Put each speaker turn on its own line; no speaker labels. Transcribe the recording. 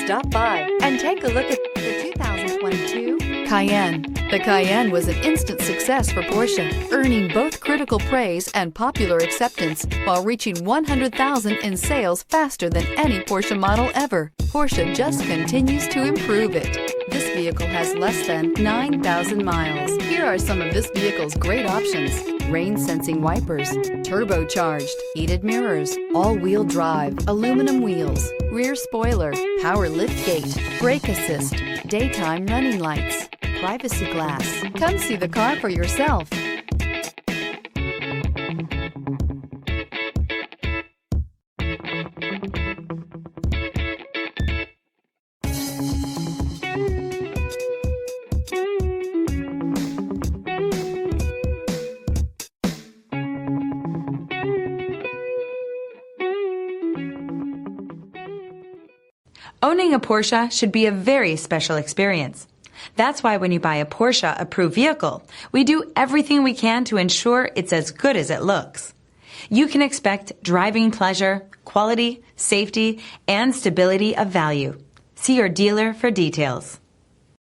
Stop by and take a look at the 2022 Cayenne. The Cayenne was an instant success for Porsche, earning both critical praise and popular acceptance while reaching 100,000 in sales faster than any Porsche model ever. Porsche just continues to improve it. This vehicle has less than 9,000 miles. Here are some of this vehicle's great options: rain-sensing wipers, turbocharged, heated mirrors, all-wheel drive, aluminum wheels, rear spoiler, power liftgate, brake assist, daytime running lights, privacy glass. Come see the car for yourself.
Owning a Porsche should be a very special experience. That's why when you buy a Porsche approved vehicle, we do everything we can to ensure it's as good as it looks. You can expect driving pleasure, quality, safety, and stability of value. See your dealer for details.